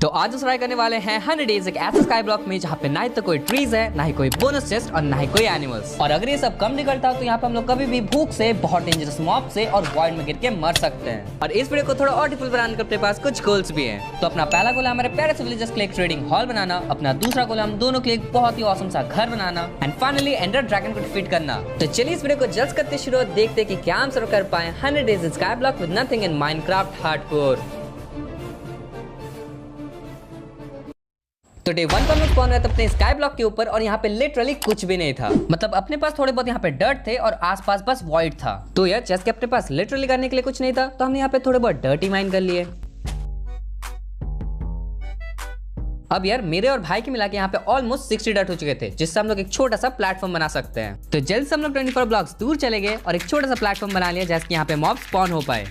तो आज हम ट्राई करने वाले हैं 100 डेज एक ऐसे स्काई ब्लॉक में जहाँ पे ना ही तो कोई ट्रीज है, ना ही कोई बोनस चेस्ट और ना ही कोई एनिमल्स। और अगर ये सब कम निकलता तो यहाँ पे हम लोग कभी भी भूख से, बहुत डेंजरस मॉब से और वॉइड में गिर के मर सकते हैं। और इस वीडियो को थोड़ा और डिफिकल्ट बनाने के अपने पास कुछ गोल्स भी हैं। तो अपना पहला गोल है हमारे प्यारे से विलेजर्स के लिए ट्रेडिंग हॉल बनाना। अपना दूसरा गोल हम दोनों के लिए बहुत ही ऑसम सा घर बनाना एंड फाइनली एंडर ड्रैगन को डिफीट करना। तो चलिए इस वीडियो को जल्द करते शुरू, देखते कि क्या हम सर्व कर पाए 100 days in sky block with nothing in Minecraft hardcore. तो डे 1 पर हम लोग स्पॉन हुए थे अपने स्काई ब्लॉक के ऊपर और यहाँ पे लिटरली कुछ भी नहीं था। मतलब अपने पास थोड़े बहुत यहाँ पे डर्ट थे और आसपास बस वॉइड था। तो यार चेस्ट के अपने पास लिटरली करने के लिए कुछ नहीं था, तो हमने यहाँ पे थोड़े बहुत डर्ट ही माइन कर लिए। अब यार मेरे और भाई के मिला के यहाँ पे ऑलमोस्ट 60 डर्ट हो चुके थे, जिससे हम लोग एक छोटा सा प्लेटफॉर्म बना सकते हैं। तो जल्द से हम लोग 24 ब्लॉक्स दूर चले गए और एक छोटा सा प्लेटफॉर्म बना लिया जैसे कि यहाँ पे मॉब स्पॉन हो पाए।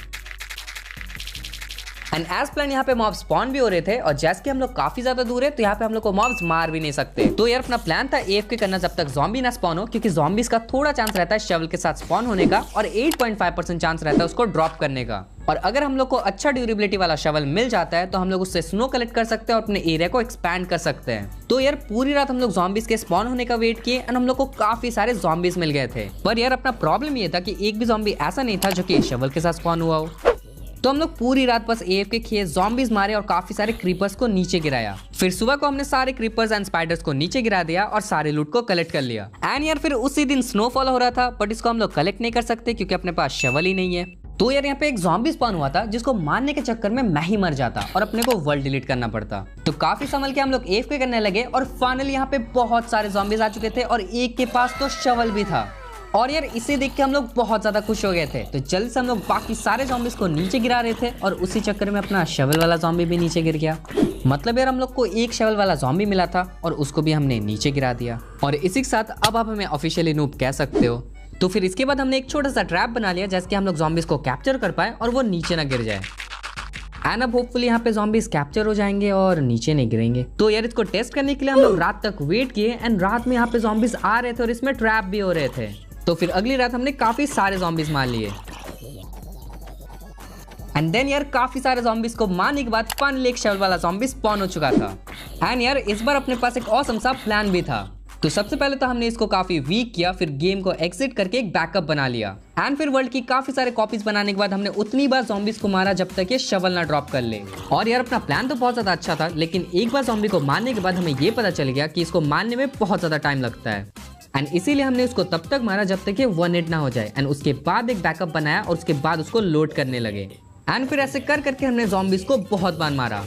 एंड एज प्लान यहाँ पे मॉब स्पॉन भी हो रहे थे और जैसे कि हम लोग काफी ज्यादा दूर है तो यहाँ पे हम लोग को मॉब्स मार भी नहीं सकते। तो यार अपना प्लान था AFK करना जब तक ज़ॉम्बी ना स्पॉन हो, क्योंकि ज़ॉम्बीज का थोड़ा चांस रहता है शवल के साथ स्पॉन होने का और 8.5% चांस रहता है उसको ड्रॉप करने का। और अगर हम लोग को अच्छा ड्यूरेबिलिटी वाला शवल मिल जाता है तो हम लोग उससे स्नो कलेक्ट कर सकते हैं और अपने एरिया को एक्सपैंड कर सकते हैं। तो यार पूरी रात हम लोग ज़ॉम्बीज के स्पॉन होने का वेट किए एंड हम लोग को काफी सारे ज़ॉम्बीज मिल गए थे। पर यार अपना प्रॉब्लम ये था कि एक भी ज़ॉम्बी ऐसा नहीं था जो कि शवल के साथ स्पॉन हुआ हो। तो हम लोग पूरी रात बस AFK किए, ज़ॉम्बीज मारे और काफी सारे क्रीपर्स को नीचे गिराया। फिर सुबह को हमने सारे क्रीपर्स एंड स्पाइडर्स को नीचे गिरा दिया और सारे लूट को कलेक्ट कर लिया। एंड यार फिर उसी दिन स्नोफॉल हो रहा था, बट इसको हम लोग कलेक्ट नहीं कर सकते क्योंकि अपने पास शवल ही नहीं है। तो यार यहाँ पे एक ज़ॉम्बी स्पॉन हुआ था जिसको मारने के चक्कर में मैं ही मर जाता और अपने को वर्ल्ड डिलीट करना पड़ता। तो काफी संभल के हम लोग AFK करने लगे और फाइनली यहाँ पे बहुत सारे ज़ॉम्बीज आ चुके थे और एक के पास तो शवल भी था। और यार इसे देख के हम लोग बहुत ज्यादा खुश हो गए थे। तो जल्द से हम लोग बाकी सारे ज़ॉम्बीज को नीचे गिरा रहे थे और उसी चक्कर में अपना शवल वाला ज़ॉम्बी भी नीचे गिर गया। मतलब यार हम लोग को एक शवल वाला ज़ॉम्बी मिला था और उसको भी हमने नीचे गिरा दिया। और इसी के साथ अब आप हमें ऑफिशियली नूब कह सकते हो। तो फिर इसके बाद हमने एक छोटा सा ट्रैप बना लिया जैसे कि हम लोग ज़ॉम्बीज को कैप्चर कर पाए और वो नीचे ना गिर जाए। एंड अब होपफुली यहाँ पे ज़ॉम्बीज कैप्चर हो जाएंगे और नीचे नहीं गिरेंगे। तो यार इसको टेस्ट करने के लिए हम लोग रात तक वेट किए एंड रात में यहाँ पे ज़ॉम्बीज आ रहे थे और इसमें ट्रैप भी हो रहे थे। तो फिर अगली रात हमने काफी सारे ज़ॉम्बीज मार लिए। एंड देन यार काफी सारे ज़ॉम्बीज को मारने के बाद फाइनली एक शवल वाला ज़ॉम्बी स्पॉन हो चुका था। एंड यार इस बार अपने पास एक ऑसम सा प्लान भी था। तो सबसे पहले तो हमने इसको काफी वीक किया, फिर गेम को एग्जिट करके एक बैकअप बना लिया। एंड फिर वर्ल्ड की काफी सारे कॉपीज बनाने के बाद हमने उतनी बार ज़ॉम्बीज को मारा जब तक ये शवल ना ड्रॉप कर ले। और यार अपना प्लान तो बहुत ज्यादा अच्छा था, लेकिन एक बार ज़ॉम्बी को मारने के बाद हमें ये पता चल गया कि इसको मारने में बहुत ज्यादा टाइम लगता है। एंड इसीलिए हमने उसको तब तक मारा जब तक ये 1 हिट ना हो जाए। एंड उसके बाद एक बैकअप बनाया और उसके बाद उसको लोड करने लगे। एंड फिर ऐसे कर करके हमने ज़ॉम्बीज को बहुत बार मारा।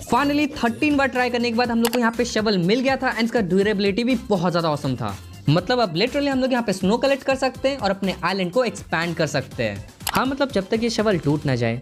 फाइनली 13 बार ट्राई करने के बाद हम लोग को यहाँ पे शवल मिल गया था एंड इसका ड्यूरेबिलिटी भी बहुत ज्यादा ऑसम था। मतलब अब लिटरली हम लोग यहाँ पे स्नो कलेक्ट कर सकते हैं और अपने आइलैंड को एक्सपैंड कर सकते हैं। हाँ मतलब जब तक ये शवल टूट ना जाए।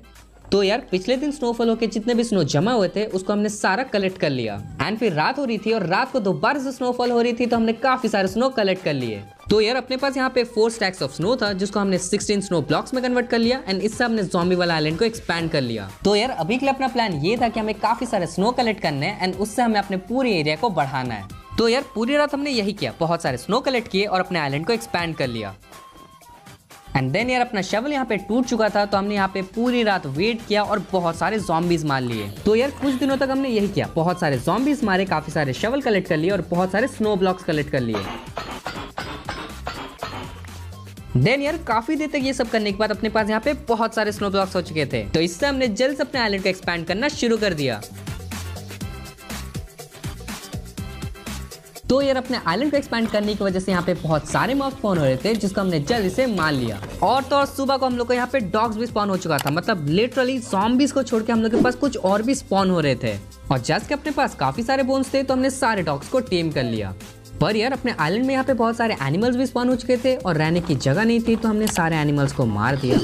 तो यार पिछले दिन स्नोफॉल होके जितने भी स्नो जमा हुए थे उसको हमने सारा कलेक्ट कर लिया। एंड फिर रात हो रही थी और रात को दोबारा से स्नोफॉल हो रही थी तो हमने काफी सारे स्नो कलेक्ट कर लिए। तो यार अपने पास यहाँ पे 4 स्टैक्स ऑफ स्नो था जिसको हमने 16 स्नो ब्लॉक्स में कन्वर्ट कर लिया एंड इससे हमने ज़ॉम्बी वाला आइलैंड को एक्सपैंड कर लिया। तो यार अभी के लिए अपना प्लान ये था कि हमें काफी सारे स्नो कलेक्ट करने हैं एंड उससे हमें अपने पूरे एरिया को बढ़ाना है। तो यार पूरी रात हमने यही किया, बहुत सारे स्नो कलेक्ट किए और अपने आइलैंड को एक्सपैंड कर लिया। एंड देन यार अपना शवल यहाँ पे टूट चुका था तो हमने यहाँ पे पूरी रात वेट किया और बहुत सारे ज़ॉम्बीज मार लिए। तो यार कुछ दिनों तक हमने यही किया, बहुत सारे ज़ॉम्बीज मारे, काफी सारे शवल कलेक्ट कर लिए और बहुत सारे स्नो ब्लॉक्स कलेक्ट कर लिए। देन यार काफी देर तक ये सब करने के बाद अपने पास यहाँ पे बहुत सारे स्नो ब्लॉक्स हो चुके थे। तो इससे हमने जल्द से अपने आइलैंड को एक्सपैंड करना शुरू कर दिया। तो यार अपने आइलैंड को एक्सपैंड करने की वजह से यहाँ पे बहुत सारे मॉब स्पॉन हो रहे थे जिसको हमने जल्दी से मार लिया। और तो और सुबह को हम लोग को यहाँ पे डॉग्स भी स्पॉन हो चुका था। मतलब लिटरली ज़ॉम्बीज को छोड़ के हम लोग के पास कुछ और भी स्पॉन हो रहे थे। और जस्ट के अपने पास काफी सारे बोन्स थे तो हमने सारे डॉग्स को टेम कर लिया। पर यार अपने आइलैंड में यहाँ पे बहुत सारे एनिमल्स भी स्पॉन हो चुके थे और रहने की जगह नहीं थी तो हमने सारे एनिमल्स को मार दिया।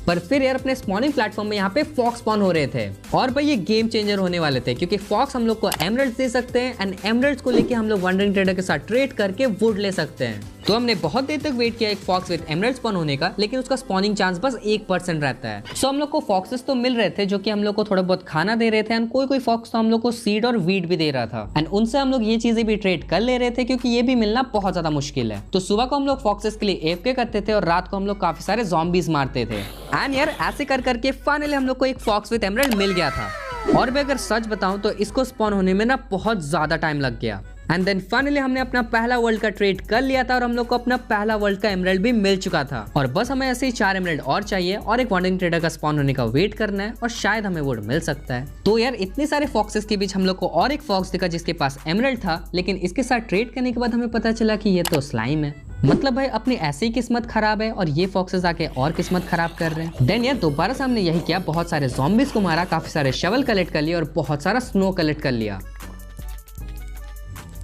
पर फिर यार अपने स्पॉनिंग प्लेटफॉर्म में यहाँ पे फॉक्स स्पॉन हो रहे थे और भाई ये गेम चेंजर होने वाले थे क्योंकि फॉक्स हम लोग को एमरल्ड्स दे सकते हैं एंड एमरल्ड्स को लेके हम लोग वंडरिंग ट्रेडर के साथ ट्रेड करके वुड ले सकते हैं। तो हमने बहुत देर तक वेट किया एक फॉक्स विद एमराल्ड स्पॉन होने का, लेकिन उसका स्पॉनिंग चांस बस 1% रहता है। सो हम लोग को फॉक्सेस तो मिल रहे थे जो कि हम लोग को थोड़ा बहुत खाना दे रहे थे, एंड कोई फॉक्स तो हम लोग को सीड और वीट भी दे रहा था, एंड उनसे हम लोग ये चीजें भी ट्रेड कर ले रहे थे क्योंकि ये भी मिलना बहुत ज्यादा मुश्किल है। तो सुबह को हम लोग फॉक्सेस के लिए एफके करते थे और रात को हम लोग काफी सारे ज़ॉम्बीज मारते थे। एंड यार ऐसे कर करके फाइनली हम लोग को एक फॉक्स विद एमराल्ड मिल गया था। और मैं अगर सच बताऊं तो इसको स्पॉन होने में ना बहुत ज्यादा टाइम लग गया। एंड देन फाइनली हमने अपना पहला वर्ल्ड का ट्रेड कर लिया था और हम लोग को अपना पहला वर्ल्ड का एमराल्ड भी मिल चुका था। और बस हमें ऐसे ही 4 एमराल्ड और चाहिए और एक वांडरिंग ट्रेडर का स्पॉन होने का वेट करना है और शायद हमें वुड मिल सकता है। तो यार इतने सारे फॉक्सेस के बीच हम लोग को और एक फॉक्स दिखा जिसके पास एमराल्ड था, लेकिन इसके साथ ट्रेड करने के बाद हमें पता चला कि ये तो स्लाइम है। मतलब भाई अपनी ऐसी किस्मत खराब है और ये फॉक्सेस आके और किस्मत खराब कर रहे हैं। देन यार दोबारा से हमने यही किया, बहुत सारे ज़ॉम्बीज को मारा, काफी सारे शवल कलेक्ट कर लिया और बहुत सारा स्नो कलेक्ट कर लिया।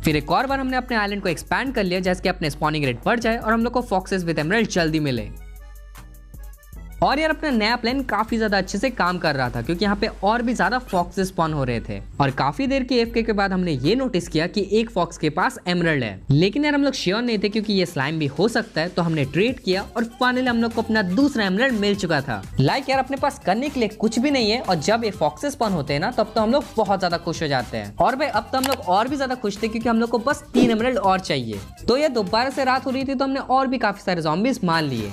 फिर एक और बार हमने अपने आइलैंड को एक्सपैंड कर लिया जैसे कि अपने स्पॉनिंग रेट बढ़ जाए और हम लोग को फॉक्सेस विद एमराल्ड जल्दी मिले। और यार अपना नया प्लान काफी ज्यादा अच्छे से काम कर रहा था क्योंकि यहाँ पे और भी ज्यादा फॉक्सेस स्पॉन हो रहे थे। और काफी देर की एफके के बाद हमने ये नोटिस किया कि एक फॉक्स के पास एमराल्ड है, लेकिन यार हम लोग श्योर नहीं थे क्योंकि ये स्लाइम भी हो सकता है। तो हमने ट्रेड किया और फाइनली हम लोग को अपना दूसरा एमराल्ड मिल चुका था। लाइक यार अपने पास करने के लिए कुछ भी नहीं है और जब ये फॉक्सेस स्पॉन होते हैं ना तब तो हम लोग बहुत ज्यादा खुश हो जाते हैं। और भाई अब तो हम लोग और भी ज्यादा खुश थे क्योंकि हम लोग को बस 3 एमराल्ड और चाहिए। तो यार दोबारा से रात हो रही थी तो हमने और भी काफी सारे ज़ॉम्बीज मार लिए।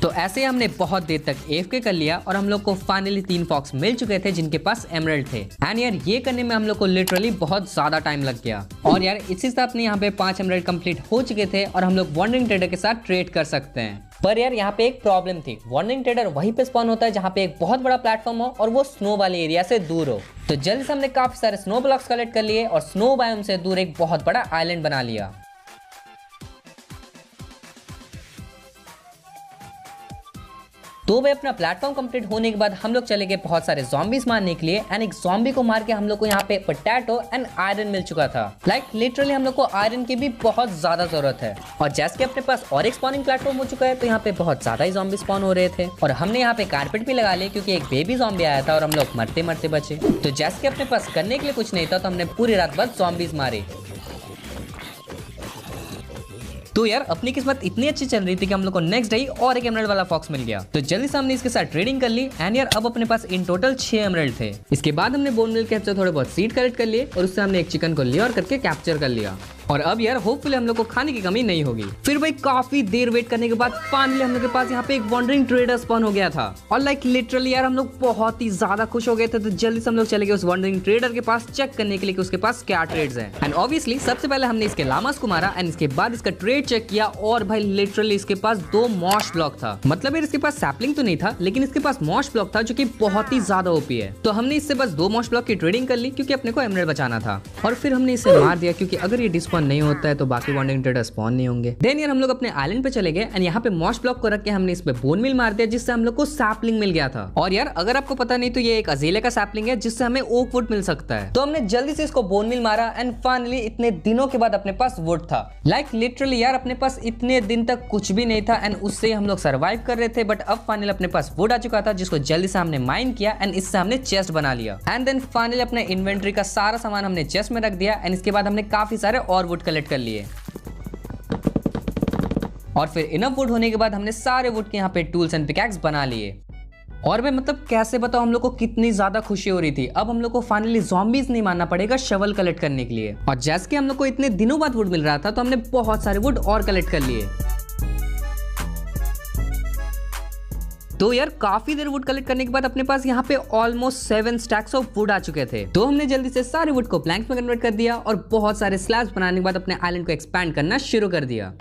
तो ऐसे ही हमने बहुत देर तक एफके कर लिया और हम लोग को फाइनली 3 फॉक्स मिल चुके थे जिनके पास एमराल्ड थे। एंड यार ये करने में हम लोग को लिटरली बहुत ज्यादा टाइम लग गया। और यार इसी साथ अपने यहाँ पे 5 एमराल्ड कंप्लीट हो चुके थे और हम लोग वांडरिंग ट्रेडर के साथ ट्रेड कर सकते हैं। पर यार यहाँ पे एक प्रॉब्लम थी, वांडरिंग ट्रेडर वहीं पे स्पॉन होता है जहाँ पे एक बहुत बड़ा प्लेटफॉर्म हो और वो स्नो वाले एरिया से दूर हो। तो जल्दी से हमने काफी सारे स्नो ब्लॉक्स कलेक्ट कर लिए और स्नो बायोम से दूर एक बहुत बड़ा आइलैंड बना लिया। तो भाई अपना प्लेटफॉर्म कंप्लीट होने के बाद हम लोग चले गए बहुत सारे ज़ॉम्बीज मारने के लिए। एंड एक ज़ॉम्बी को मार के हम लोग को यहाँ पे पोटैटो एंड आयरन मिल चुका था। लाइक लिटरली हम लोग को आयरन की भी बहुत ज्यादा जरूरत है। और जैसे कि अपने पास और एक स्पॉनिंग प्लेटफॉर्म हो चुका है तो यहाँ पे बहुत ज्यादा ही ज़ॉम्बी स्पॉन हो रहे थे और हमने यहाँ पे कारपेट भी लगा लिया क्योंकि एक बेबी ज़ॉम्बी आया था और हम लोग मरते मरते बचे। तो जैसे कि अपने पास करने के लिए कुछ नहीं था तो हमने पूरी रात भर ज़ॉम्बीज मारे। तो यार अपनी किस्मत इतनी अच्छी चल रही थी कि हम लोग को नेक्स्ट डे और एक एमराल्ड वाला फॉक्स मिल गया। तो जल्दी से हमने इसके साथ ट्रेडिंग कर ली। एंड यार अब अपने पास इन टोटल 6 एमराल्ड थे। इसके बाद हमने बोन मिल कैप्चर थोड़े बहुत सीड कलेक्ट कर लिए और उससे हमने एक चिकन को लिया और करके कैप्चर कर लिया। और अब यार होपफुली हम लोग को खाने की कमी नहीं होगी। फिर भाई काफी देर वेट करने के बाद फाइनली हम लोग के पास यहाँ पे एक वांडरिंग ट्रेडर स्पॉन हो गया था। और लाइक लिटरली यार हम लोग बहुत ही ज्यादा खुश हो गए थे। तो जल्दी से हम लोग चले गए उस वांडरिंग ट्रेडर के पास चेक करने के लिए कि उसके पास क्या ट्रेड्स हैं। एंड ऑब्वियसली सबसे पहले हमने इसके लामास को मारा एंड इसके बाद इसका ट्रेड चेक किया और भाई लिटरली इसके पास 2 मॉश ब्लॉक था। मतलब यार इसके पास सैपलिंग तो नहीं था लेकिन इसके पास मॉश ब्लॉक था जो कि बहुत ही ज्यादा ओपी है। तो हमने इससे बस 2 मॉश ब्लॉक की ट्रेडिंग कर ली क्योंकि अपने को एमराल्ड बचाना था। और फिर हमने इसे मार दिया क्योंकि अगर ये डिस्पॉन नहीं होता है तो बाकी वांडरिंग ट्रेडर स्पॉन नहीं होंगे। देन यार हम लोग अपने आइलैंड पे चले गए एंड यहाँ पे मॉश ब्लॉक को रख के हमने इस पे बोन मिल मार दिया जिससे हम लोग को सैपलिंग मिल गया था। और यार अगर आपको पता नहीं तो ये एक अज़ेलिया का सैपलिंग है जिससे हमें ओक वुड मिल सकता है। तो हमने जल्दी से इसको बोन मिल मारा एंड फाइनली इतने दिनों के बाद अपने पास वुड था। लाइक लिटरली यार अपने पास इतने दिन तक कुछ भी नहीं था एंड उससे हम लोग सर्वाइव कर रहे थे। बट अब फाइनली अपने पास वुड आ चुका था जिसको जल्दी से हमने माइन किया एंड इससे हमने चेस्ट बना लिया। एंड देन फाइनली अपने इन्वेंट्री का सारा सामान हमने चेस्ट में रख दिया एंड इसके बाद हमने काफी सारे और वुड कलेक्ट कर लिए। और फिर इनफ वुड होने के बाद हमने सारे वुड के यहाँ पे टूल्स एंड पिकैक्स बना लिए। और भाई मतलब कैसे बताओ हम लोग को कितनी ज्यादा खुशी हो रही थी। अब हम लोग को फाइनली ज़ॉम्बीज नहीं मारना पड़ेगा शवल कलेक्ट करने के लिए। और जैसे कि हम लोग को इतने दिनों बाद वुड मिल रहा था तो हमने बहुत सारे वुड और कलेक्ट कर लिए। तो यार काफी देर वुड कलेक्ट करने के बाद अपने पास यहाँ पे ऑलमोस्ट 7 स्टैक्स ऑफ वुड आ चुके थे। तो हमने जल्दी से सारे वुड को प्लैंक्स में कन्वर्ट कर दिया और बहुत सारे स्लैब्स बनाने के बाद अपने आइलैंड को एक्सपैंड करना शुरू कर दिया।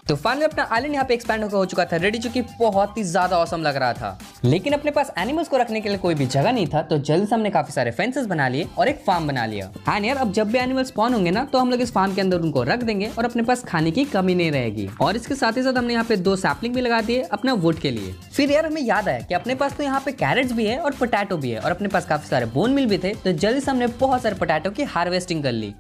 तो फाइनली अपना आइलैंड यहाँ पे एक्सपैंड होकर हो चुका था रेडी, जो कि बहुत ही ज्यादा औसम लग रहा था। लेकिन अपने पास एनिमल्स को रखने के लिए कोई भी जगह नहीं था तो जल्दी से हमने काफी सारे फेंसेस बना लिए और एक फार्म बना लिया। एंड यार अब जब भी एनिमल्स स्पॉन होंगे ना तो हम लोग इस फार्म के अंदर उनको रख देंगे और अपने पास खाने की कमी नहीं रहेगी। और इसके साथ ही साथ हमने यहाँ पे 2 सैपलिंग भी लगा दिए अपना वुड के लिए। फिर यार हमें याद आया कि अपने पास तो यहाँ पे कैरेट्स भी है और पोटैटो भी है और अपने पास काफी सारे बोन मिल भी थे। तो जल्दी से हमने बहुत सारे पोटैटो की हार्वेस्टिंग कर ली।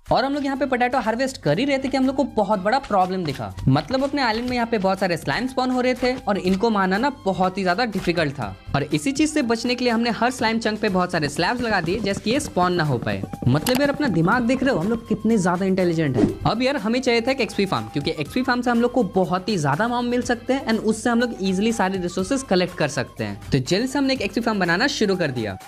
और हम लोग यहाँ पे पोटैटो हार्वेस्ट कर ही रहे थे कि हम लोग को बहुत बड़ा प्रॉब्लम दिखा। मतलब अपने आइलैंड में यहाँ पे बहुत सारे स्लाइम स्पॉन हो रहे थे और इनको मारना ना बहुत ही ज्यादा डिफिकल्ट था। और इसी चीज से बचने के लिए हमने हर स्लाइम चंक पे बहुत सारे स्लैब्स लगा दिए जैसे कि ये स्पॉन ना हो पाए। मतलब यार अपना दिमाग देख रहे हो हम लोग कितने ज्यादा इंटेलिजेंट है। अब यार हमें चाहिए था एक एक्सपी फार्म, क्योंकि एक्सपी फार्म से हम लोग को बहुत ही ज्यादा मॉब मिल सकते हैं एंड उससे हम लोग इजिली सारे रिसोर्सेज कलेक्ट कर सकते हैं। तो जल्दी से हमने एक एक्सपी फार्म बनाना शुरू कर दिया।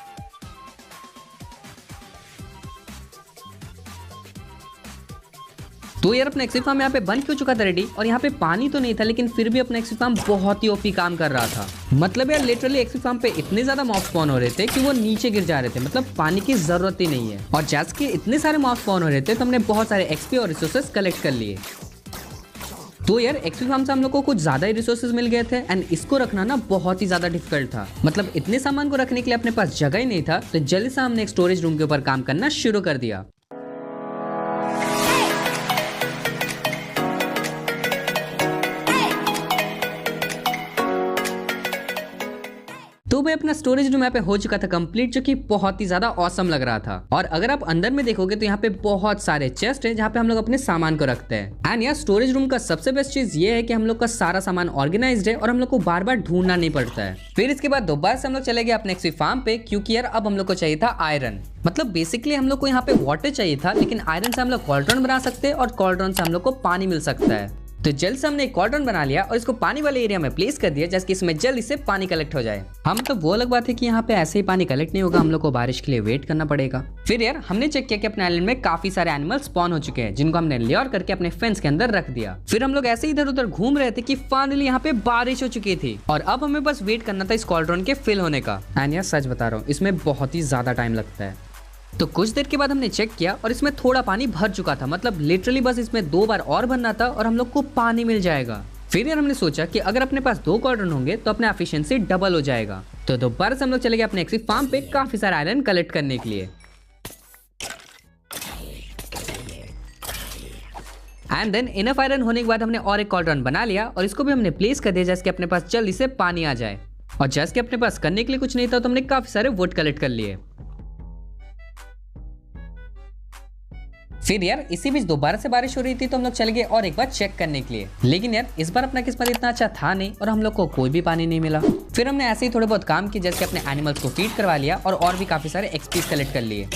तो यार अपना एक्सपी फार्म यहाँ पे बन क्यों चुका था रेडी, और यहाँ पे पानी तो नहीं था लेकिन फिर भी अपना एक्सपी फार्म बहुत ही ओपी काम कर रहा था। मतलब यार लिटरली एक्सपी फार्म पे इतने ज्यादा मॉब स्पॉन हो रहे थे कि वो नीचे गिर जा रहे थे। मतलब पानी की जरूरत ही नहीं है। और जैसे कि इतने सारे मॉब स्पॉन हो रहे थे तो हमने बहुत सारे एक्सपी और रिसोर्सेज कलेक्ट कर लिए। तो यार एक्सपी फार्म से हम लोग को कुछ ज्यादा ही रिसोर्सेज मिल गए थे एंड इसको रखना ना बहुत ही ज्यादा डिफिकल्ट था। मतलब इतने सामान को रखने के लिए अपने पास जगह ही नहीं था। तो जल्दी से हमने एक स्टोरेज रूम के ऊपर काम करना शुरू कर दिया। तो भाई अपना स्टोरेज रूम यहाँ पे हो चुका था कंप्लीट, जो कि बहुत ही ज्यादा ऑसम लग रहा था। और अगर आप अंदर में देखोगे तो यहाँ पे बहुत सारे चेस्ट है जहाँ पे हम लोग अपने सामान को रखते हैं। एंड यार स्टोरेज रूम का सबसे बेस्ट चीज ये है कि हम लोग का सारा सामान ऑर्गेनाइज्ड है और हम लोग को बार बार ढूंढना नहीं पड़ता है। फिर इसके बाद दोबारा से हम लोग चले गए अपने एक्सपी फार्म पे, क्योंकि यार अब हम लोग को चाहिए था आयरन। मतलब बेसिकली हम लोग को यहाँ पे वाटर चाहिए था, लेकिन आयरन से हम लोग कॉल्ड्रॉन बना सकते हैं और कॉल्ड्रॉन से हम लोग को पानी मिल सकता है। तो जल्द से हमने एक कॉल्ड्रॉन बना लिया और इसको पानी वाले एरिया में प्लेस कर दिया जैसे कि इसमें जल्दी से पानी कलेक्ट हो जाए। हम तो वो अलग बात है कि यहाँ पे ऐसे ही पानी कलेक्ट नहीं होगा, हम लोग को बारिश के लिए वेट करना पड़ेगा। फिर यार हमने चेक किया कि अपने आइलैंड में काफी सारे एनिमल्स स्पॉन हो चुके हैं, जिनको हमने ल्योर करके अपने फेंस के अंदर रख दिया। फिर हम लोग ऐसे ही इधर उधर घूम रहे थे कि फाइनली यहाँ पे बारिश हो चुकी थी और अब हमें बस वेट करना था इस कॉल्ड्रॉन के फिल होने का। एंड यार सच बता रहा हूँ इसमें बहुत ही ज्यादा टाइम लगता है। तो कुछ देर के बाद हमने चेक किया और इसमें थोड़ा पानी भर चुका था। मतलब लिटरली बस इसमें 2 बार और भरना था और हम लोग को पानी मिल जाएगा। फिर यार हमने सोचा कि अगर अपने पास 2 कॉल्ड्रॉन होंगे तो अपना एफिशिएंसी डबल हो जाएगा। तो दोबारा से हम लोग चले गए अपने एक्सपी फार्म पे काफी सारा आयरन कलेक्ट करने के लिए। एंड देन इनफ आयरन होने के बाद हमने और एक कॉल्ड्रॉन बना लिया और इसको भी हमने प्लेस कर दिया जैसे कि अपने पास जल्दी से पानी आ जाए। और जैसे कि अपने पास करने के लिए कुछ नहीं था तो हमने काफी सारे वुड कलेक्ट कर लिए। फिर यार इसी बीच दोबारा से बारिश हो रही थी तो हम लोग चले गए और एक बार चेक करने के लिए। लेकिन यार इस बार अपना किस्मत इतना अच्छा था नहीं और हम लोग को कोई भी पानी नहीं मिला। फिर हमने ऐसे ही थोड़े बहुत काम किए जैसे अपने एनिमल्स को फीड करवा लिया और भी काफी सारे एक्सपीज कलेक्ट कर लिए।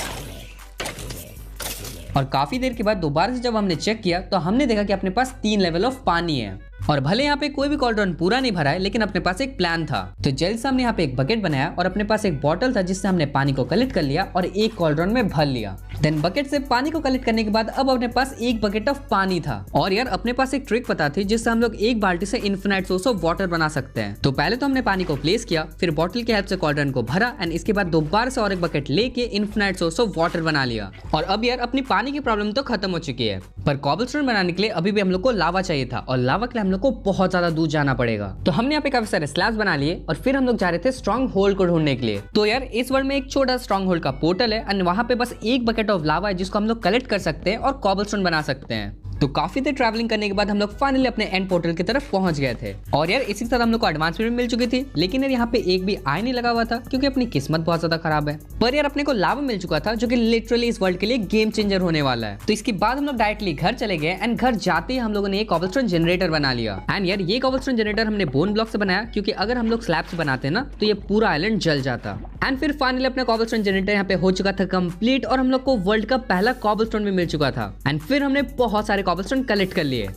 और काफी देर के बाद दोबारा से जब हमने चेक किया तो हमने देखा कि अपने पास 3 लेवल ऑफ पानी है। और भले यहाँ पे कोई भी कॉल्ड्रॉन पूरा नहीं भरा है लेकिन अपने पास एक प्लान था। तो जल्द से हमने यहाँ पे एक बकेट बनाया और अपने पास एक बॉटल था जिससे हमने पानी को कलेक्ट कर लिया और एक कॉल्ड्रॉन में भर लिया। देन बकेट से पानी को कलेक्ट करने के बाद अब अपने पास एक बकेट ऑफ पानी था। और यार अपने पास एक ट्रिक पता थी जिससे हम लोग एक बाल्टी से इन्फिनाइट सोर्स ऑफ वाटर बना सकते हैं। तो पहले तो हमने पानी को प्लेस किया, फिर बॉटल की हेल्प से कॉल्ड्रॉन को भरा एंड इसके बाद दोबारा से और एक बकेट लेके इन्फिनाइट सोर्स ऑफ वाटर बना लिया। और अब यार अपनी पानी की प्रॉब्लम तो खत्म हो चुकी है, पर कॉबलस्टोन बनाने के लिए अभी भी हम लोग को लावा चाहिए था और लावा के लिए हम लोग को बहुत ज्यादा दूर जाना पड़ेगा। तो हमने यहाँ पे काफी सारे स्लैब्स बना लिए और फिर हम लोग जा रहे थे स्ट्रॉन्ग होल्ड को ढूंढने के लिए। तो यार इस वर्ल्ड में एक छोटा स्ट्रॉन्ग होल्ड का पोर्टल है एंड वहां पे बस एक बकेट ऑफ लावा है जिसको हम लोग कलेक्ट कर सकते हैं और कॉबलस्टोन बना सकते हैं। तो काफी देर ट्रैवलिंग करने के बाद हम लोग फाइनली अपने एंड पोर्टल की तरफ पहुंच गए थे। और यार इसी के साथ हम लोग को एडवांसमेंट भी मिल चुकी थी, लेकिन यार यहाँ पे एक भी आई नहीं लगा हुआ था क्योंकि अपनी किस्मत बहुत ज्यादा खराब है। पर यार अपने को लावा मिल चुका था जो कि लिटरली इस वर्ल्ड के लिए गेम चेंजर होने वाला है। तो इसके बाद हम लोग डायरेक्टली घर चले गए एंड घर जाते ही हम लोगों ने एक कॉबलस्टोन जनरेटर बना लिया। एंड यार ये कॉबलस्टोन जनरेटर हमने बोन ब्लॉक से बनाया क्योंकि अगर हम लोग स्लैब से बनाते ना तो ये पूरा आइलैंड जल जाता। एंड फिर फाइनली अपना कॉबलस्टोन जनरेटर यहाँ पे हो चुका था कंप्लीट और हम लोग को वर्ल्ड का पहला कॉबलस्टोन भी मिल चुका था। एंड फिर हमने बहुत सारे कॉबलस्टोन कलेक्ट कर लिए।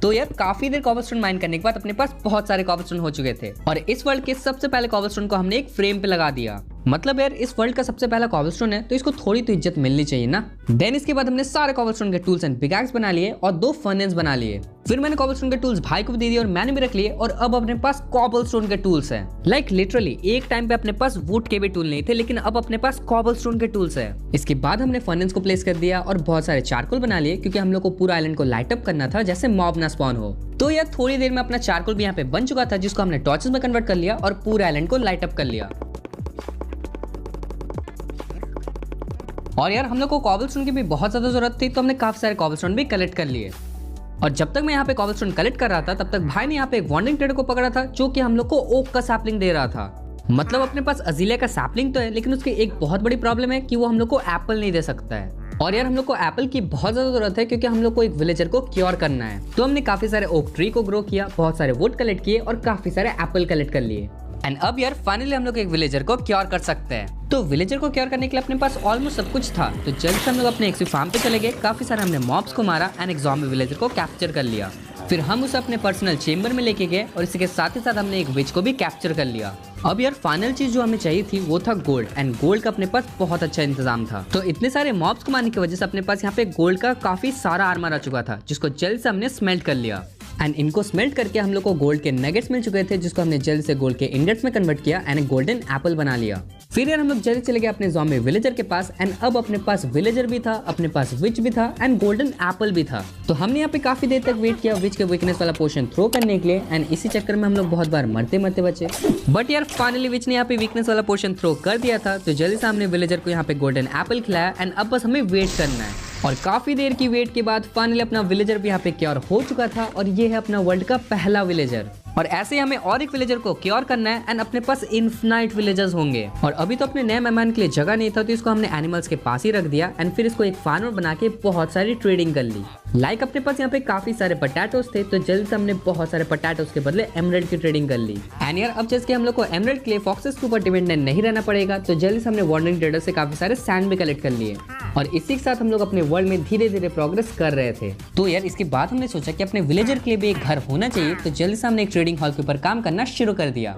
तो यार काफी देर कॉबलस्टोन माइन करने के बाद अपने पास बहुत सारे कॉबलस्टोन हो चुके थे और इस वर्ल्ड के सबसे पहले कॉबलस्टोन को हमने एक फ्रेम पे लगा दिया। मतलब यार इस वर्ल्ड का सबसे पहला कॉबलस्टोन है तो इसको थोड़ी तो इज्जत मिलनी चाहिए ना। देन इसके बाद हमने सारे कॉबलस्टोन के टूल्स एंड पिकैक्स बना लिए और 2 फर्नेस बना लिए। फिर मैंने कॉबलस्टोन के टूल्स भाई को भी दे दिए और मैंने भी रख लिए और अब अपने पास कॉबलस्टोन के टूल्स हैं। लाइक लिटरली एक टाइम पे अपने पास वुड के भी टूल नहीं थे लेकिन अब अपने पास कॉबलस्टोन के टूल्स है। इसके बाद हमने फर्नेस को प्लेस कर दिया और बहुत सारे चारकोल बना लिए क्योंकि हम लोग को पूरा आइलैंड को लाइट अप करना था जैसे मॉब ना स्पॉन हो। तो यार थोड़ी देर में अपना चारकोल भी यहाँ पे बन चुका था जिसको हमने टॉर्चेस में कन्वर्ट कर लिया और पूरे आइलैंड को लाइट अप कर लिया। और यार हम लोग को कॉबलस्टोन की भी बहुत ज्यादा जरूरत थी तो हमने काफी सारे कॉबलस्टोन भी कलेक्ट कर लिए। और जब तक मैं यहाँ पे कॉबलस्टोन कलेक्ट कर रहा था तब तक भाई ने यहाँ पे एक वांडरिंग ट्रेडर को पकड़ा था जो कि हम लोग को ओक का सैपलिंग दे रहा था। मतलब अपने पास अजीलिया का सैपलिंग तो है, लेकिन उसकी एक बहुत बड़ी प्रॉब्लम है कि वो हम लोग को एप्पल नहीं दे सकता है। और यार हम लोग को एप्पल की बहुत ज्यादा जरूरत है, क्योंकि हम लोग को एक विलेजर को क्योर करना है। तो हमने काफी सारे ओक ट्री को ग्रो किया, बहुत सारे वुड कलेक्ट किए और काफी सारे एप्पल कलेक्ट कर लिए। एंड अब यार फाइनली हम लोग एक विलेजर को क्योर कर सकते हैं। तो विलेजर को क्योर करने के लिए अपने पास ऑलमोस्ट सब कुछ था, तो जल्द से हम लोग अपने एक्सपी फार्म पे चले गए। काफी सारे हमने मॉब्स को मारा एंड एक ज़ॉम्बी विलेजर को कैप्चर कर लिया। फिर हम उसे अपने पर्सनल चेंबर में लेके गए और इसी के साथ ही साथ हमने एक विच को भी कैप्चर कर लिया। अब यार फाइनल चीज जो हमें चाहिए थी वो था गोल्ड, एंड गोल्ड का अपने पास बहुत अच्छा इंतजाम था। तो इतने सारे मॉब्स को मारने की वजह से अपने पास यहाँ पे गोल्ड का काफी सारा आर्मर आ चुका था, जिसको जल्द से हमने स्मेल्ट कर लिया। एंड इनको स्मेल्ट करके हम लोग को गोल्ड के नगेट्स मिल चुके थे, जिसको हमने जल्द से गोल्ड के इंगेट्स में कन्वर्ट किया एंड गोल्डन एप्पल बना लिया। फिर यार हम लोग जल्दी चले गए अपने ज़ॉम्बी विलेजर के पास, एंड अब अपने पास विलेजर भी था, अपने पास विच भी था एंड गोल्डन एप्पल भी था। तो हमने यहाँ पे काफी देर तक वेट किया विच के वीकनेस वाला पोशन थ्रो करने के लिए, एंड इसी चक्कर में हम लोग बहुत बार मरते मरते बचे। बट यार फाइनली विच ने यहाँ पे वीकनेस वाला पोशन थ्रो कर दिया था, तो जल्दी से हमने विलेजर को यहाँ पे गोल्डन एप्पल खिलाया एंड अब बस हमें वेट करना है। और काफी देर की वेट के बाद फाइनली अपना विलेजर भी यहाँ पे क्योर हो चुका था, और ये है अपना वर्ल्ड का पहला विलेजर। और ऐसे ही हमें और एक विलेजर को क्योर करना है एंड अपने पास इन्फिनाइट विलेजर्स होंगे। और अभी तो अपने नए मेहमान के लिए जगह नहीं था, तो इसको हमने एनिमल्स के पास ही रख दिया एंड फिर इसको एक फार्मर बना के बहुत सारी ट्रेडिंग कर ली। लाइक अपने पास यहाँ पे काफी सारे पोटैटोस थे, तो जल्द से हमने बहुत सारे पोटैटोस के बदले एमरल्ड की ट्रेडिंग कर ली। एंड यार अब जैसे हम लोग को एमरल्ड के लिए फॉक्सेस के ऊपर डिपेंडेंट नहीं रहना पड़ेगा, तो जल्दी से हमने वांडरिंग ट्रेडर से काफी सारे सैंड भी कलेक्ट कर लिए। और इसी के साथ हम लोग अपने वर्ल्ड में धीरे धीरे प्रोग्रेस कर रहे थे। तो यार इसके बाद हमने सोचा कि अपने विलेजर के लिए भी एक घर होना चाहिए, तो जल्दी से हमने एक ट्रेडिंग हॉल के ऊपर काम करना शुरू कर दिया।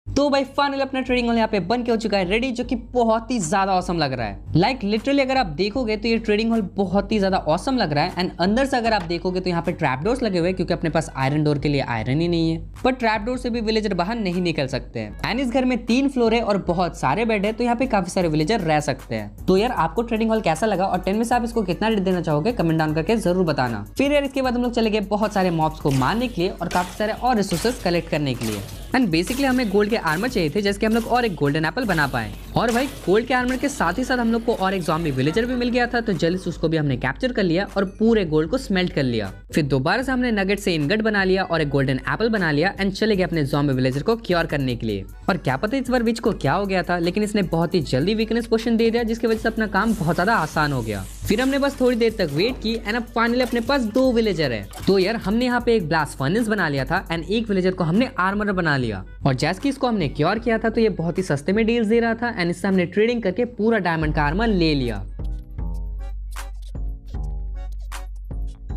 तो भाई फाइनली अपना ट्रेडिंग हॉल यहाँ पे बन के हो चुका है रेडी, जो कि बहुत ही ज्यादा ऑसम लग रहा है। लाइक लिटरली अगर आप देखोगे तो ये ट्रेडिंग हॉल बहुत ही ज्यादा ऑसम लग रहा है। एंड अंदर से अगर आप देखोगे तो यहाँ पे ट्रैप डोर्स लगे हुए हैं, क्योंकि अपने पास आयरन डोर के लिए आयरन ही नहीं है। पर ट्रैप डोर से भी विलेजर बाहर नहीं निकल सकते हैं। एंड इस घर में 3 फ्लोर है और बहुत सारे बेड है, तो यहाँ पे काफी सारे विलेजर रह सकते हैं। तो यार आपको ट्रेडिंग हॉल कैसा लगा और 10 में से आप इसको कितना रेट देना चाहोगे कमेंट डाउन करके जरूर बताना। फिर यार इसके बाद हम लोग चले गए बहुत सारे मॉब्स को मारने के लिए और काफी सारे और रिसोर्सेज कलेक्ट करने के लिए। एंड बेसिकली हमें गोल्ड के आर्मर चाहिए थे, जिसके हम लोग और एक गोल्डन एप्पल बना पाए। और भाई गोल्ड के आर्मर के साथ ही साथ हम लोग को और एक ज़ॉम्बी विलेजर भी मिल गया था, तो जल्दी से उसको भी हमने कैप्चर कर लिया और पूरे गोल्ड को स्मेल्ट कर लिया। फिर दोबारा से हमने नगेट से इनगट बना लिया और एक गोल्डन एप्पल बना लिया एंड चले गए अपने ज़ॉम्बी विलेजर को क्योर करने के लिए। और क्या पता इस बार विच को क्या हो गया था, लेकिन इसने बहुत ही जल्दी वीकनेस पोशन दे दिया, जिसकी वजह से अपना काम बहुत ज्यादा आसान हो गया। फिर हमने बस थोड़ी देर तक वेट की एंड अब फाइनली अपने पास 2 विलेजर है। तो यार हमने यहाँ पे एक ब्लास्ट फर्नेस बना लिया था एंड एक विलेजर को हमने आर्मर बना लिया। और जैसे कि इसको हमने क्योर किया था, तो ये बहुत ही सस्ते में डील्स दे रहा था एंड इससे हमने ट्रेडिंग करके पूरा डायमंड का आर्मर ले लिया।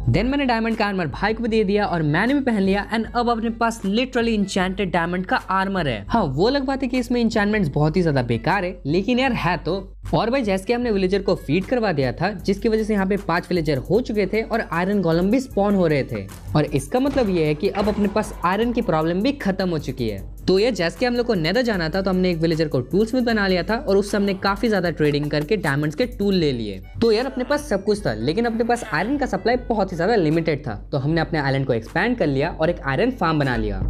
देन मैंने डायमंड का आर्मर भाई को भी दे दिया और मैंने भी पहन लिया एंड अब अपने पास लिटरली इंचेंटेड डायमंड का आर्मर है। हाँ वो अलग बात है कि इसमें इंचेंटमेंट्स बहुत ही ज्यादा बेकार है, लेकिन यार है तो। और भाई जैसे कि हमने विलेजर को फीड करवा दिया था, जिसकी वजह से यहाँ पे 5 विलेजर हो चुके थे और आयरन गोलम भी स्पॉन हो रहे थे। और इसका मतलब ये है कि अब अपने पास आयरन की प्रॉब्लम भी खत्म हो चुकी है। तो ये जैसे कि हम लोग को नेदर जाना था, तो हमने एक विलेजर को टूल स्मिथ बना लिया था और उससे हमने काफी ज्यादा ट्रेडिंग करके डायमंड्स के टूल ले लिए। तो यार अपने पास सब कुछ था, लेकिन अपने पास आयरन का सप्लाई बहुत ही ज्यादा लिमिटेड था, तो हमने अपने आइलैंड को एक्सपैंड कर लिया और एक आयरन फार्म बना लिया।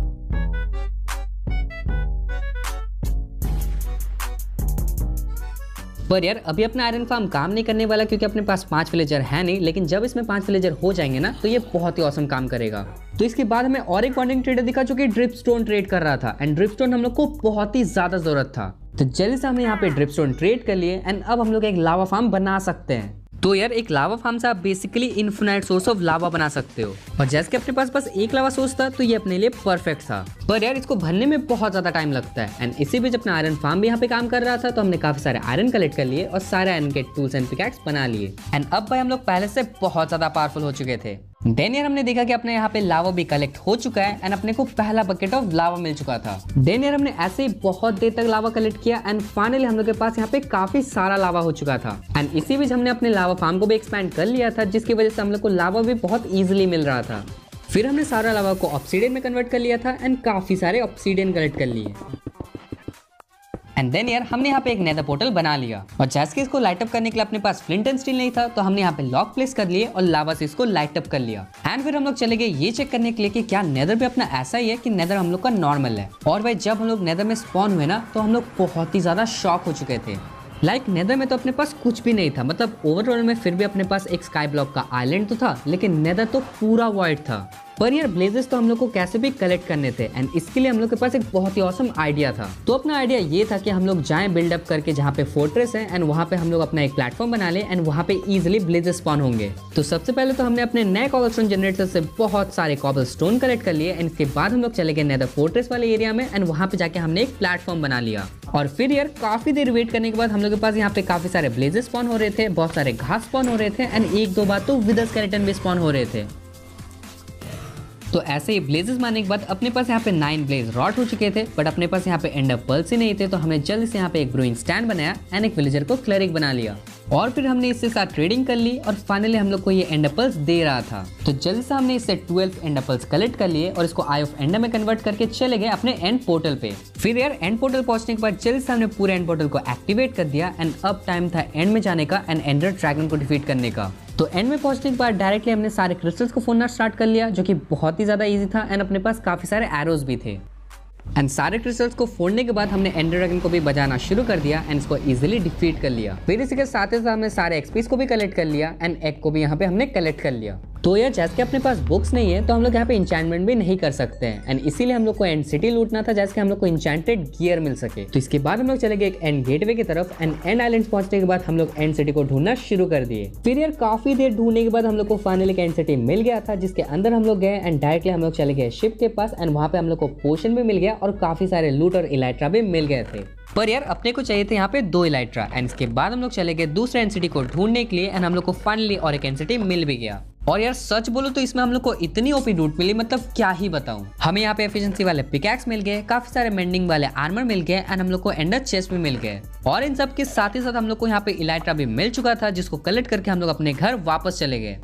पर यार अभी अपना आयरन फार्म काम नहीं करने वाला, क्योंकि अपने पास 5 विलेजर है नहीं, लेकिन जब इसमें 5 विलेजर हो जाएंगे ना, तो ये बहुत ही औसम काम करेगा। तो इसके बाद हमें और एक वांडरिंग ट्रेडर दिखा जो कि ड्रिप स्टोन ट्रेड कर रहा था एंड ड्रिप स्टोन हम लोग को बहुत ही ज्यादा जरूरत था। तो जल्दी से हमने यहाँ पे ड्रिप स्टोन ट्रेड कर लिए एंड अब हम लोग एक लावा फार्म बना सकते हैं। तो यार एक लावा फार्म से आप basically infinite source of lava बना सकते हो, और जैसे कि अपने पास बस एक लावा सोर्स था, तो ये अपने लिए परफेक्ट था। पर यार इसको भरने में बहुत ज्यादा टाइम लगता है एंड इसी बीच अपना आयरन फार्म भी यहाँ पे काम कर रहा था, तो हमने काफी सारे आयरन कलेक्ट कर लिए और सारे आयरन के टूल्स एंड पिकैक्स बना लिए। एंड अब भाई हम लोग पहले से बहुत ज्यादा पावरफुल हो चुके थे। देन यार हमने देखा कि अपने यहाँ पे लावा भी कलेक्ट हो चुका है एंड अपने को पहला बकेट ऑफ लावा मिल चुका था। देन यार हमने ऐसे ही बहुत देर तक लावा कलेक्ट किया एंड फाइनली हम लोग के पास यहाँ पे काफी सारा लावा हो चुका था। एंड इसी बीच हमने अपने लावा फार्म को भी एक्सपैंड कर लिया था, जिसकी वजह से हम लोग को लावा भी बहुत ईजिली मिल रहा था। फिर हमने सारा लावा को ऑब्सीडियन में कन्वर्ट कर लिया था एंड काफी सारे ऑब्सीडियन कलेक्ट कर लिए। एंड देन यार हमने यहाँ पे एक नेदर पोर्टल बना लिया, और जैसे कि इसको लाइट अप करने के लिए अपने पास फ्लिंट एंड स्टील नहीं था, तो हमने यहाँ पे लॉक प्लेस कर लिए और लावा से इसको लाइट अप कर लिया। एंड फिर हम लोग चले गए ये चेक करने के लिए कि क्या नेदर भी अपना ऐसा ही है कि नेदर हम लोग का नॉर्मल है। और भाई जब हम लोग नेदर में स्पॉन हुए ना, तो हम लोग बहुत ही ज्यादा शॉक हो चुके थे। लाइक नेदर में तो अपने पास कुछ भी नहीं था, मतलब ओवरऑल में फिर भी अपने पास एक स्काई ब्लॉक का आइलैंड तो था, लेकिन नेदर तो पूरा वाइड था। पर यार ब्लेजेस तो हम लोग को कैसे भी कलेक्ट करने थे एंड इसके लिए हम लोग के पास एक बहुत ही ऑसम आइडिया था। तो अपना आइडिया ये था कि हम लोग जाएं बिल्डअप करके जहाँ पे फोर्ट्रेस है एंड वहाँ पे हम लोग अपना एक प्लेटफॉर्म बना ले एंड वहाँ पे इजिली ब्लेजेस स्पॉन होंगे। तो सबसे पहले तो हमने अपने नए कॉबलस्टोन जनरेटर से बहुत सारे कॉबलस्टोन कलेक्ट कर लिए एंड इसके बाद हम लोग चले गए नेदर फोर्ट्रेस वाले एरिया में एंड वहाँ पे जाके हमने एक प्लेटफॉर्म बना लिया। और फिर यार काफी देर वेट करने के बाद हम लोग के पास यहाँ पे काफी सारे ब्लेजेस स्पॉन हो रहे थे, बहुत सारे घास स्पॉन हो रहे थे एंड एक दो बार तो विदर स्केलेटन भी स्पॉन हो रहे थे। तो ऐसे ही ब्लेजेस मारने के बाद अपने पास यहाँ पे 9 ब्लेज रॉट हो चुके थे, बट अपने पास यहाँ पे एंडर पर्ल्स ही नहीं थे। तो हमने जल्दी से यहाँ पे एक ब्रूइंग स्टैंड बनाया एंड एक विलेजर को क्लरिक बना लिया और फिर हमने इससे साथ ट्रेडिंग कर ली और फाइनली हम लोग को ये एंडर पर्ल्स दे रहा था। तो जल्दी से हमने इससे 12 एंडर पर्ल्स कलेक्ट कर लिए और इसको आई ऑफ एंडर में कन्वर्ट करके चले गए अपने एंड पोर्टल पे। फिर यार एंड पोर्टल पहुंचने के बाद जल्दी से हमने पूरे एंड पोर्टल को एक्टिवेट कर दिया एंड अब टाइम था एंड में जाने का एंड एंडर ड्रैगन को डिफीट करने का। तो एंड में पहुंचने के बाद डायरेक्टली हमने सारे क्रिस्टल्स को फोड़ना स्टार्ट कर लिया, जो कि बहुत ही ज्यादा इजी था एंड अपने पास काफी सारे एरोज भी थे। एंड सारे क्रिस्टल्स को फोड़ने के बाद हमने एंडर ड्रैगन को भी बजाना शुरू कर दिया एंड इसको इजीली डिफीट कर लिया। फिर इसी के साथ ही साथ हमने सारे एक्सपीस को भी कलेक्ट कर लिया एंड एग को भी यहाँ पे हमने कलेक्ट कर लिया। तो यार जैसे कि अपने पास बुक्स नहीं है तो हम लोग यहाँ पे इंचैंटमेंट भी नहीं कर सकते हैं एंड इसीलिए हम लोग को एंड सिटी लूटना था जैसे कि हम लोग को इंचैंटेड गियर मिल सके। तो इसके बाद हम लोग चले गए एक एंड गेटवे की तरफ एंड एंड आइलैंड पहुंचने के बाद हम लोग एंड सिटी को ढूंढना शुरू कर दिए। फिर यार काफी देर ढूंढने के बाद हम लोग को फाइनली एंड सिटी मिल गया था, जिसके अंदर हम लोग गए एंड डायरेक्टली हम लोग चले गए शिप के पास एंड वहाँ पे हम लोग को पोशन भी मिल गया और काफी सारे लूट और इलाइट्रा भी मिल गए थे। पर यार अपने को चाहिए थे यहाँ पे 2 इलाइट्रा एंड इसके बाद हम लोग चले गए दूसरे एनसिटी को ढूंढने के लिए एंड हम लोग को फाइनली और एक एनसिटी मिल भी गया। और यार सच बोलो तो इसमें हम लोग को इतनी ओपी लूट मिली, मतलब क्या ही बताऊं। हमें यहाँ पे एफिशिएंसी वाले पिकैक्स मिल गए, काफी सारे मेंडिंग वाले आर्मर मिल गए एंड हम लोग को एंडर चेस्ट भी मिल गए। और इन सब के साथ ही साथ हम लोग को यहाँ पे इलाइट्रा भी मिल चुका था, जिसको कलेक्ट करके हम लोग अपने घर वापस चले गए।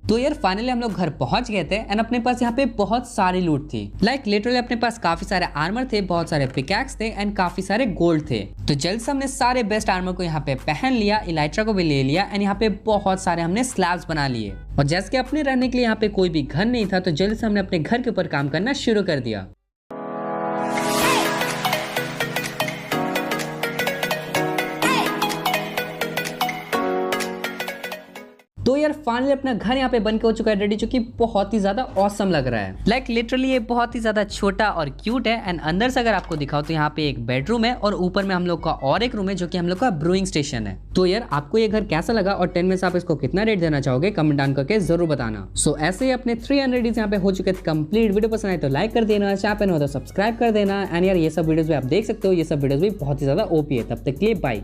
तो यार फाइनली हम लोग घर पहुंच गए थे एंड अपने पास यहाँ पे बहुत सारी लूट थी। लाइक लिटरली अपने पास काफी सारे आर्मर थे, बहुत सारे पिकैक्स थे एंड काफी सारे गोल्ड थे। तो जल्द से हमने सारे बेस्ट आर्मर को यहाँ पे पहन लिया, इलाइट्रा को भी ले लिया एंड यहाँ पे बहुत सारे हमने स्लैब्स बना लिए। और जैसे कि अपने रहने के लिए यहाँ पे कोई भी घर नहीं था तो जल्द से हमने अपने घर के ऊपर काम करना शुरू कर दिया। तो यार फाइनली अपना घर यहाँ पे बन के हो चुका है रेडी, जो कि बहुत ही ज्यादा ऑसम लग रहा है। लाइक लिटरली ये बहुत ही ज्यादा छोटा और क्यूट है एंड अंदर से अगर आपको दिखाओ तो यहाँ पे एक बेडरूम है और ऊपर में हम लोग का और एक रूम है जो कि हम लोग का ब्रूइंग स्टेशन है। तो यार आपको ये घर कैसा लगा और 10 में से आप इसको कितना रेट देना चाहोगे कमेंट डाउन करके जरूर बताना। सो ऐसे ही अपने 300 यहाँ पे हो चुके थे कंप्लीट। वीडियो पसंद आए तो लाइक कर देना, चैनल हो तो सब्सक्राइब कर देना एंड यार ये सब वीडियोस भी आप देख सकते हो, ये सब वीडियोस भी बहुत ही ज्यादा ओपी है। तब तक के लिए बाय।